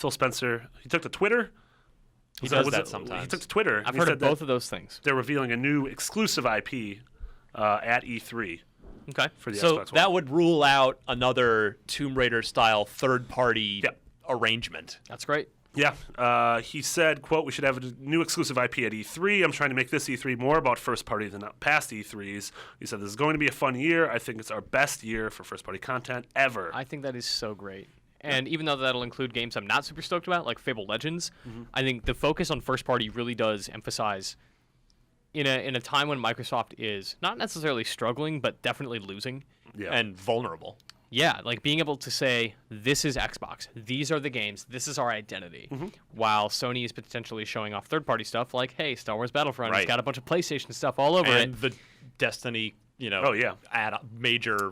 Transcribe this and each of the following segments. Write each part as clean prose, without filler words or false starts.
Phil Spencer, he took to Twitter. He does that sometimes. He took to Twitter. I've heard of both of those things. They're revealing a new exclusive IP at E3. Okay. For the So Xbox One. that would rule out another Tomb Raider style third-party arrangement. That's great. Yeah, he said, quote, "We should have a new exclusive IP at E3. I'm trying to make this E3 more about first party than past E3s." He said, "This is going to be a fun year. I think it's our best year for first party content ever." I think that is so great. And even though that'll include games I'm not super stoked about, like Fable Legends, I think the focus on first party really does emphasize in a time when Microsoft is not necessarily struggling, but definitely losing. Yeah. And vulnerable. Yeah, like being able to say, this is Xbox, these are the games, this is our identity, while Sony is potentially showing off third-party stuff like, hey, Star Wars Battlefront has Right. got a bunch of PlayStation stuff all over And it. the Destiny, add major,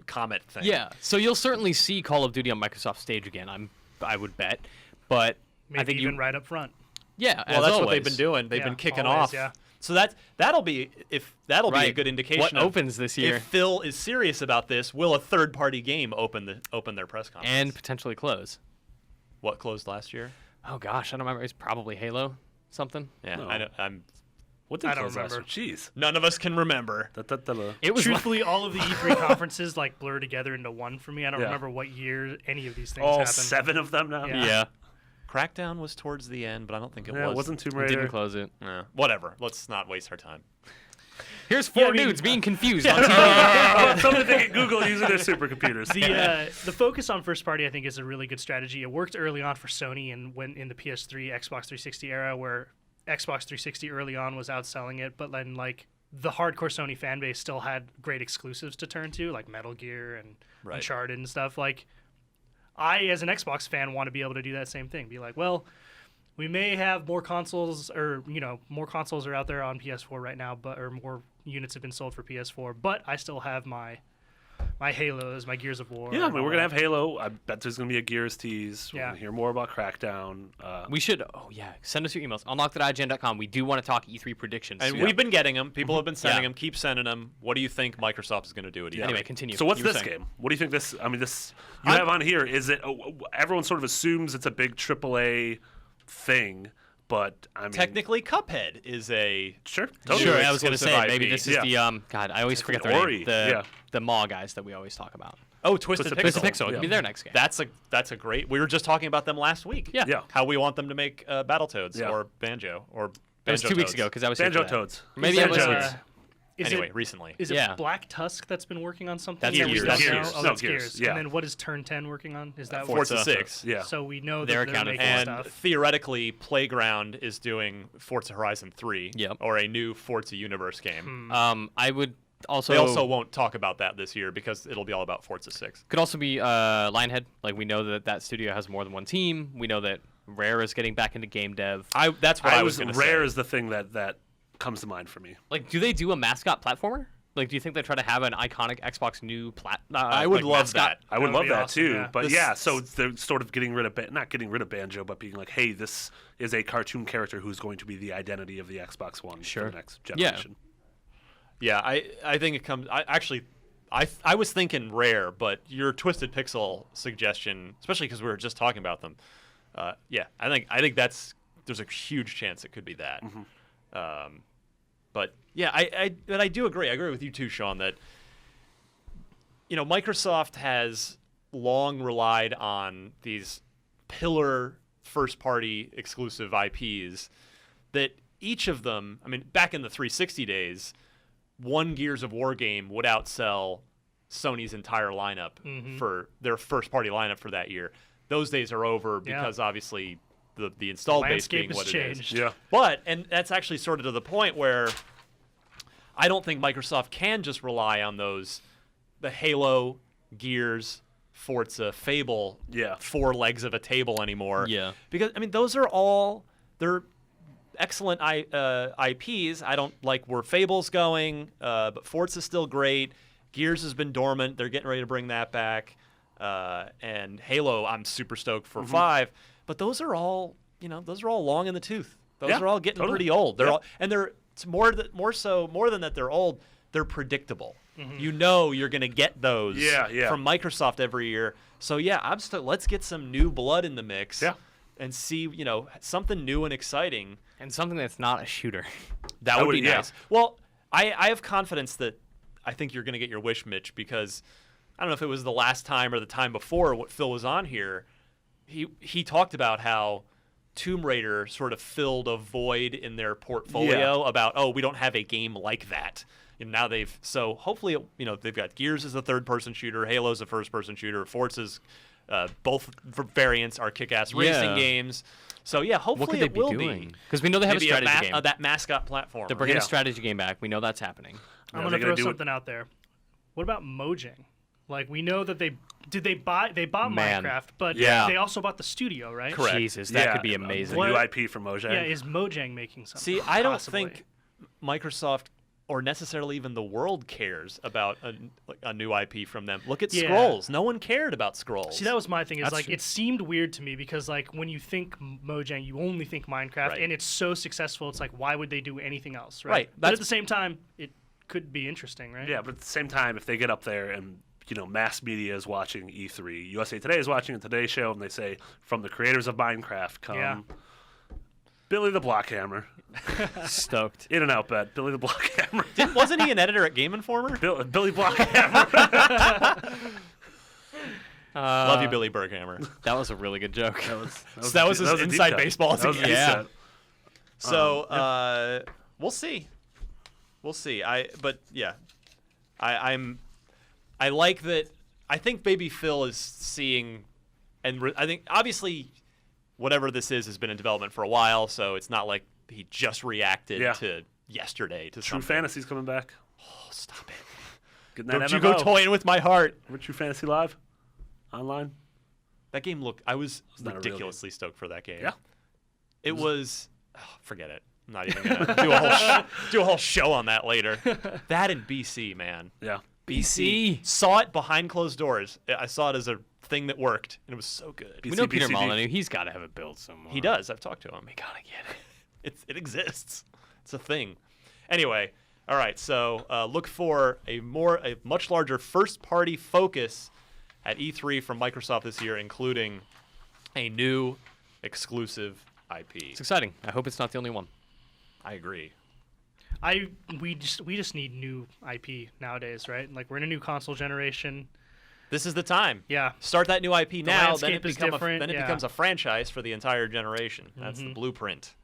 comment thing. Yeah, so you'll certainly see Call of Duty on Microsoft stage again, I would bet, but Maybe I think even right up front. Yeah, Well, as that's always. what they've been doing. They've Yeah, been kicking always, off. yeah. So that'll be a Right. good indication. What of opens this year. If Phil is serious about this, will a third-party game open their press conference? And potentially close. What closed last year? Oh gosh, I don't remember. It's probably Halo something. Yeah, No. I'm. What did I don't close last remember. year? Jeez. None of us can remember. It was Truthfully, all of the E3 conferences like blur together into one for me. I don't Yeah. remember what year any of these things All happened. 7 of them now? Yeah. yeah. Crackdown was towards the end, but I don't think it Yeah, was. it wasn't Tomb Didn't Raider. close it. Whatever. Let's not waste our time. Here's four Yeah, I mean- dudes being confused on TV. Somebody thinking Google using their supercomputers. The focus on first party, I think, is a really good strategy. It worked early on for Sony and when in the PS3, Xbox 360 era, where Xbox 360 early on was outselling it, but then like the hardcore Sony fan base still had great exclusives to turn to, like Metal Gear and Right. Uncharted and stuff. Like, I, as an Xbox fan, want to be able to do that same thing. Be like, well, we may have more consoles, or more consoles are out there on PS4 right now, but or more units have been sold for PS4, but I still have my Halos, my Gears of War. Yeah, I and mean, all we're going to that. have Halo. I bet there's going to be a Gears tease. We're Yeah. going to hear more about Crackdown. We should, send us your emails. Unlock.ign.com. We do want to talk E3 predictions. And Yeah. we've been getting them. People have been sending Yeah. them. Keep sending them. What do you think Microsoft is going to do at E3? Anyway, continue. So what's You were this saying. game? What do you think this? I mean, this you have on here. Is it? Everyone sort of assumes it's a big AAA thing, but I mean, Technically, Cuphead is a sure, Sure, totally. I was going to say, exclusive maybe IP. this is Yeah. the, God, I always forget an their Ori, name. yeah. The Maw guys that we always talk about. Twisted Twisted Pixel. Twisted Pixel. It Yeah. could be their next game. That's a great. We were just talking about them last week. Yeah. Yeah. How we want them to make Battletoads Yeah. or Banjo or. It was 2 weeks Banjo-Toads. ago because I was here for Banjo that. Toads. Maybe I was Is it, here. is Anyway, it, recently. is it Yeah. Black Tusk that's been working on something? That's that we Gears. don't Gears. know? Oh, No, that's Gears, Gears. yeah. And then what is Turn 10 working on? Is that Forza what? 6. Yeah. So we know They're that they're accounted making for. And stuff. theoretically, Playground is doing Forza Horizon 3 Yep. or a new Forza Universe game. I would also. They also won't talk about that this year because it'll be all about Forza 6. Could also be Lionhead. Like, we know that studio has more than one team. We know that Rare is getting back into game dev. That's what I was going to say. Rare is the thing that comes to mind for me. Like, do they do a mascot platformer? Like, do you think they try to have an iconic Xbox new I would love mascot? that. I would That would love be that awesome, too. yeah. But This- yeah, so they're sort of getting rid of not getting rid of Banjo, but being like, hey, this is a cartoon character who's going to be the identity of the Xbox One Sure. for the next generation. Yeah, I think it comes. I was thinking Rare, but your Twisted Pixel suggestion, especially because we were just talking about them. Yeah, I think there's a huge chance it could be that. But yeah, I do agree. I agree with you too, Sean, that Microsoft has long relied on these pillar first-party exclusive IPs that each of them, I mean, back in the 360 days, one Gears of War game would outsell Sony's entire lineup for their first-party lineup for that year. Those days are over because obviously the install base Landscape being has what changed. it is. Yeah. But, and that's actually sort of to the point where I don't think Microsoft can just rely on the Halo, Gears, Forza, Fable, Yeah. 4 legs of a table anymore. Yeah. Because, I mean, those are all, they're excellent IPs. I don't like where Fable's going, but Forza's still great. Gears has been dormant. They're getting ready to bring that back. And Halo, I'm super stoked for 5. But those are all long in the tooth. Those Yeah, are all getting totally. pretty old. They're Yeah. all, and it's more than that they're old. They're predictable. You know you're going to get those Yeah. from Microsoft every year. So yeah, let's get some new blood in the mix. Yeah. and see, something new and exciting. And something that's not a shooter. That would be yeah. nice. Well, I have confidence that I think you're going to get your wish, Mitch, because I don't know if it was the last time or the time before what Phil was on here. He talked about how Tomb Raider sort of filled a void in their portfolio about, we don't have a game like that. And now so hopefully, they've got Gears as a third-person shooter, Halo's a first-person shooter, Forza's both variants are kick-ass racing games. So yeah, hopefully What could they it be will doing? be. Because we know they have Maybe a strategy game. that mascot platform. They're bringing Yeah. a strategy game back. We know that's happening. I'm Are gonna they throw do it? something out there. What about Mojang? Like, we know that they bought Man. Minecraft, but Yeah. they also bought the studio, right? Correct. Jesus, that Yeah, could be the amazing. What- new IP from Mojang. Yeah, is Mojang making something? See, I don't Possibly. think Microsoft or necessarily even the world cares about a new IP from them. Look at Yeah. Scrolls. No one cared about Scrolls. See, that was my thing. Is That's like true. it seemed weird to me because like when you think Mojang, you only think Minecraft, Right. and it's so successful. It's like, why would they do anything else, right? Right, But that's- at the same time, it could be interesting, right? Yeah, but at the same time, if they get up there and mass media is watching E3, USA Today is watching a Today Show, and they say from the creators of Minecraft come Yeah. Billy the Blockhammer, Stoked. In and Out Bet, Billy the Blockhammer, Wasn't he an editor at Game Informer? Billy Blockhammer. Love you, Billy Berghammer. That was a really good joke. That was his a deep inside cut. baseball That was a to deep Yeah. cut. So we'll see. We'll see. I like that. I think Baby Phil is seeing, and I think obviously whatever this is has been in development for a while, so it's not like he just reacted Yeah. to yesterday to True something. Fantasy's coming back. Oh, stop it! Getting that Don't you go MMO. toying with my heart. Remember True Fantasy Live online? That game looked. I was not a real ridiculously stoked for that game. Yeah. It was. Forget it. I'm not even gonna do a whole show on that later. That in BC, man. Yeah. BC. Saw it behind closed doors. I saw it as a thing that worked, and it was so good. We know Peter BCD. Molyneux. He's got to have it built somewhere. He does. I've talked to him. We gotta get it. It exists. It's a thing. Anyway, all right. So look for a much larger first-party focus at E3 from Microsoft this year, including a new exclusive IP. It's exciting. I hope it's not the only one. I agree. We just need new IP nowadays, right? Like we're in a new console generation. This is the time. Yeah. Start that new IP now. Then landscape is different, yeah. becomes a franchise for the entire generation. That's the blueprint.